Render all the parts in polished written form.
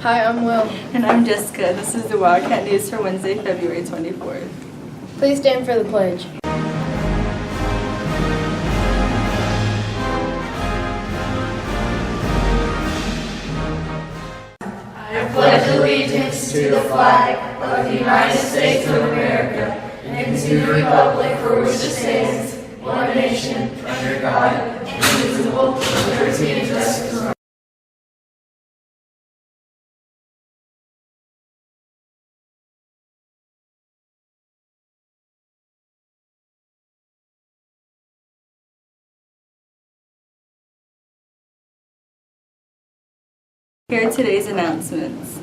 Hi, I'm Will. And I'm Jessica. This is the Wildcat News for Wednesday, February 24th. Please stand for the pledge. I pledge allegiance to the flag of the United States of America and to the republic for which it stands, one nation, under God, indivisible, with liberty and justice for all. Here are today's announcements.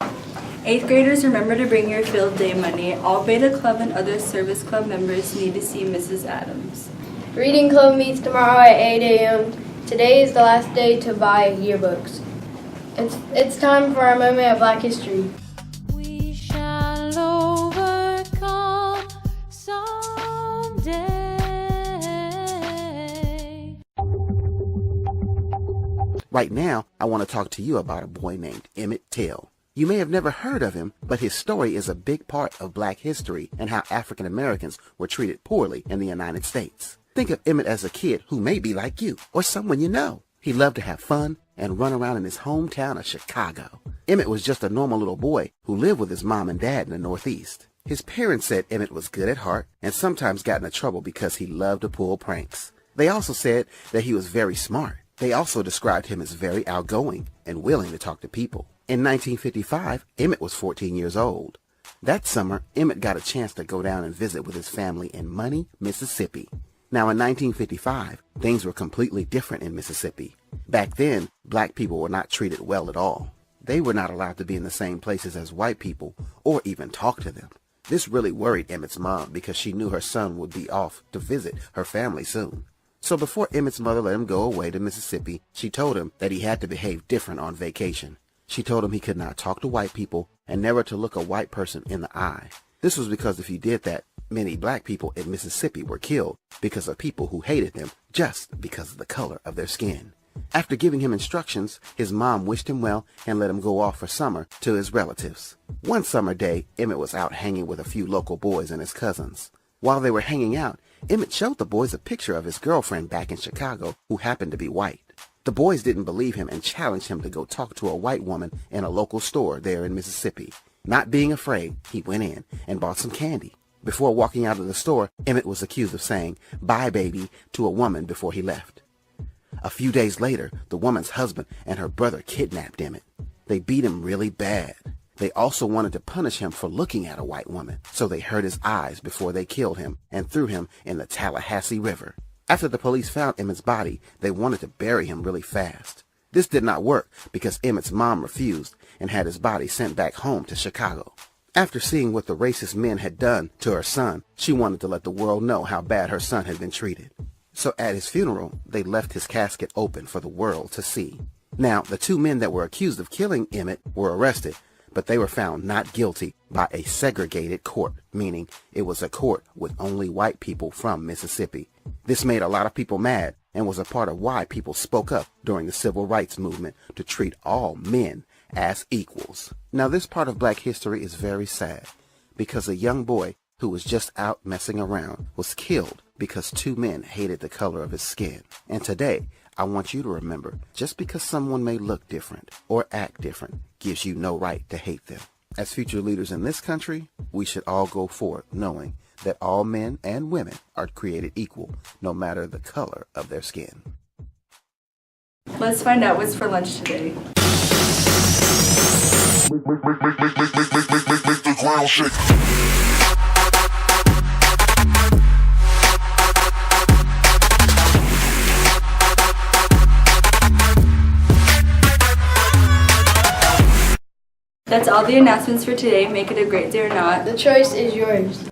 8th graders, remember to bring your field day money. All Beta Club and other service club members need to see Mrs. Adams. Reading Club meets tomorrow at 8 a.m. Today is the last day to buy yearbooks. It's time for our moment of Black History. We shall overcome someday. Right now, I want to talk to you about a boy named Emmett Till. You may have never heard of him, but his story is a big part of Black history and how African Americans were treated poorly in the United States. Think of Emmett as a kid who may be like you or someone you know. He loved to have fun and run around in his hometown of Chicago. Emmett was just a normal little boy who lived with his mom and dad in the Northeast. His parents said Emmett was good at heart and sometimes got into trouble because he loved to pull pranks. They also said that he was very smart. They also described him as very outgoing and willing to talk to people. In 1955, Emmett was 14 years old. That summer, Emmett got a chance to go down and visit with his family in Money, Mississippi. Now, in 1955, things were completely different in Mississippi. Back then, black people were not treated well at all. They were not allowed to be in the same places as white people or even talk to them. This really worried Emmett's mom because she knew her son would be off to visit her family soon. So before Emmett's mother let him go away to Mississippi, she told him that he had to behave different on vacation. She told him he could not talk to white people and never to look a white person in the eye. This was because if he did that, many black people in Mississippi were killed because of people who hated them just because of the color of their skin. After giving him instructions, his mom wished him well and let him go off for summer to his relatives. One summer day, Emmett was out hanging with a few local boys and his cousins. While they were hanging out, Emmett showed the boys a picture of his girlfriend back in Chicago who happened to be white. The boys didn't believe him and challenged him to go talk to a white woman in a local store there in Mississippi. Not being afraid, he went in and bought some candy. Before walking out of the store, Emmett was accused of saying, "Bye, baby," to a woman before he left. A few days later, the woman's husband and her brother kidnapped Emmett. They beat him really bad. They also wanted to punish him for looking at a white woman, so they hurt his eyes before they killed him and threw him in the Tallahassee River. After the police found Emmett's body, they wanted to bury him really fast. This did not work because Emmett's mom refused and had his body sent back home to Chicago. After seeing what the racist men had done to her son, she wanted to let the world know how bad her son had been treated. So at his funeral, they left his casket open for the world to see. Now, the two men that were accused of killing Emmett were arrested, but they were found not guilty by a segregated court, meaning it was a court with only white people from Mississippi. This made a lot of people mad and was a part of why people spoke up during the civil rights movement to treat all men as equals. Now, this part of black history is very sad because a young boy who was just out messing around was killed because two men hated the color of his skin. And today, I want you to remember, just because someone may look different or act different gives you no right to hate them. As future leaders in this country, we should all go forth knowing that all men and women are created equal, no matter the color of their skin. Let's find out what's for lunch today. Make the ground shake. That's all the announcements for today. Make it a great day or not. The choice is yours.